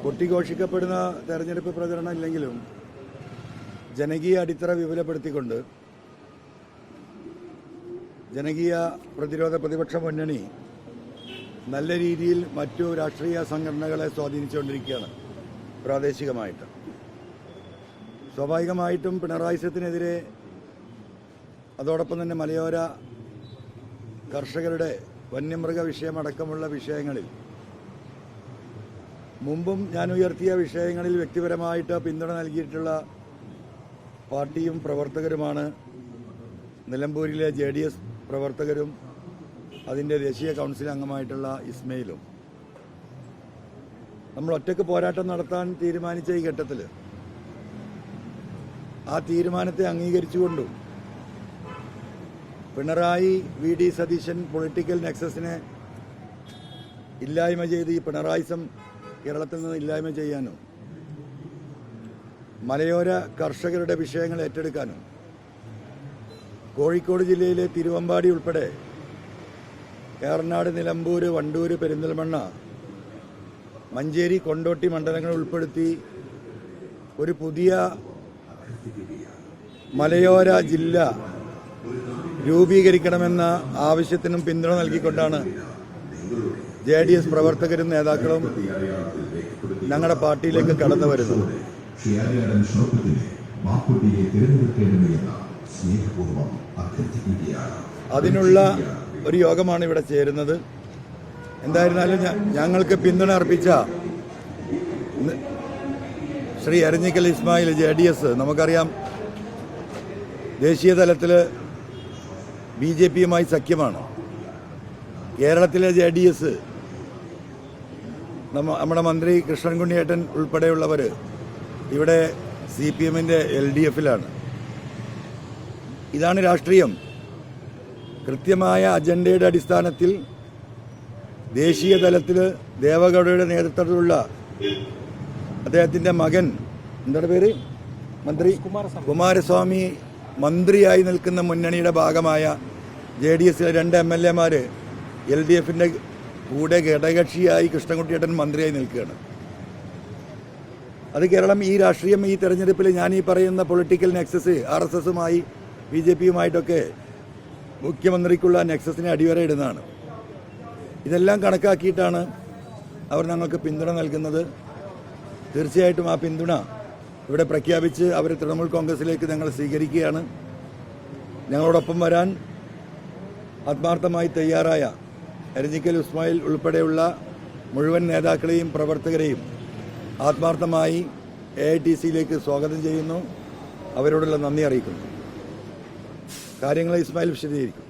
കൊട്ടിഘോഷിക്കപ്പെടുന്ന തെരഞ്ഞെടുപ്പ് പ്രചരണം ഇല്ലെങ്കിലും ജനകീയ അടിത്തറ വിപുലപ്പെടുത്തിക്കൊണ്ട് ജനകീയ പ്രതിരോധ പ്രതിപക്ഷ മുന്നണി നല്ല രീതിയിൽ മറ്റു രാഷ്ട്രീയ സംഘടനകളെ സ്വാധീനിച്ചുകൊണ്ടിരിക്കുകയാണ്. പ്രാദേശികമായിട്ട് സ്വാഭാവികമായിട്ടും പിണറായിസത്തിനെതിരെ അതോടൊപ്പം തന്നെ മലയോര കർഷകരുടെ വന്യമൃഗ വിഷയമടക്കമുള്ള വിഷയങ്ങളിൽ മുമ്പും ഞാൻ ഉയർത്തിയ വിഷയങ്ങളിൽ വ്യക്തിപരമായിട്ട് പിന്തുണ നൽകിയിട്ടുള്ള പാർട്ടിയും പ്രവർത്തകരുമാണ് നിലമ്പൂരിലെ JDS പ്രവർത്തകരും അതിൻ്റെ ദേശീയ കൗൺസിൽ അംഗമായിട്ടുള്ള ഇസ്മയിലും. നമ്മൾ ഒറ്റയ്ക്ക് പോരാട്ടം നടത്താൻ തീരുമാനിച്ച ഈ ഘട്ടത്തിൽ ആ തീരുമാനത്തെ അംഗീകരിച്ചുകൊണ്ടും പിണറായി VD സതീശൻ പൊളിറ്റിക്കൽ നെക്സസിനെ ഇല്ലായ്മ ചെയ്ത് ഈ പിണറായിസം കേരളത്തിൽ നിന്ന് ഇല്ലായ്മ ചെയ്യാനും മലയോര കർഷകരുടെ വിഷയങ്ങൾ ഏറ്റെടുക്കാനും കോഴിക്കോട് ജില്ലയിലെ തിരുവമ്പാടി ഉൾപ്പെടെ ഏറനാട്, നിലമ്പൂർ, വണ്ടൂർ, പെരിന്തൽമണ്ണ, മഞ്ചേരി, കൊണ്ടോട്ടി മണ്ഡലങ്ങൾ ഉൾപ്പെടുത്തി ഒരു പുതിയ മലയോര ജില്ല രൂപീകരിക്കണമെന്ന ആവശ്യത്തിനും പിന്തുണ നൽകിക്കൊണ്ടാണ് JDS പ്രവർത്തകരും നേതാക്കളും ഞങ്ങളുടെ പാർട്ടിയിലേക്ക് കടന്നു വരുന്നത്. അതിനുള്ള ഒരു യോഗമാണ് ഇവിടെ ചേരുന്നത്. എന്തായിരുന്നാലും ഞങ്ങൾക്ക് പിന്തുണ അർപ്പിച്ച ശ്രീ എരഞ്ഞിക്കൽ ഇസ്മായിൽ JDS, നമുക്കറിയാം ദേശീയ തലത്തിൽ BJPയുമായി സഖ്യമാണ്. കേരളത്തിലെ JDS നമ്മുടെ മന്ത്രി കൃഷ്ണൻകുണ്ണിയേട്ടൻ ഉൾപ്പെടെയുള്ളവർ ഇവിടെ CPMന്റെ LDFലാണ്. ഇതാണ് രാഷ്ട്രീയം. കൃത്യമായ അജണ്ടയുടെ അടിസ്ഥാനത്തിൽ ദേശീയ തലത്തിൽ ദേവഗൌഡയുടെ നേതൃത്വത്തിലുള്ള അദ്ദേഹത്തിൻ്റെ മകൻ, എന്താണ് പേര്, മന്ത്രി കുമാരസ്വാമി മന്ത്രിയായി നിൽക്കുന്ന മുന്നണിയുടെ ഭാഗമായ JDSലെ 2 MLAമാർ LDFന്റെ കൂടെ ഘടകകക്ഷിയായി കൃഷ്ണൻകുട്ടിയേട്ടൻ മന്ത്രിയായി നിൽക്കുകയാണ്. അത് കേരളം ഈ രാഷ്ട്രീയം ഈ തെരഞ്ഞെടുപ്പിൽ ഞാൻ ഈ പറയുന്ന പൊളിറ്റിക്കൽ നെക്സസ് RSSുമായി BJPയുമായിട്ടൊക്കെ മുഖ്യമന്ത്രിക്കുള്ള നെക്സസിനെ അടിവരയിടുന്നതാണ്. ഇതെല്ലാം കണക്കാക്കിയിട്ടാണ് അവർ ഞങ്ങൾക്ക് പിന്തുണ നൽകുന്നത്. തീർച്ചയായിട്ടും ആ പിന്തുണ ഇവിടെ പ്രഖ്യാപിച്ച് അവർ തൃണമൂൽ കോൺഗ്രസിലേക്ക് ഞങ്ങൾ സ്വീകരിക്കുകയാണ്. ഞങ്ങളോടൊപ്പം വരാൻ ആത്മാർത്ഥമായി തയ്യാറായ എരഞ്ഞിക്കൽ ഇസ്മായിൽ ഉൾപ്പെടെയുള്ള മുഴുവൻ നേതാക്കളെയും പ്രവർത്തകരെയും ആത്മാർത്ഥമായി AITCയിലേക്ക് സ്വാഗതം ചെയ്യുന്നു. അവരോടുള്ള നന്ദി അറിയിക്കുന്നു. കാര്യങ്ങൾ ഇസ്മായിൽ വിശദീകരിക്കും.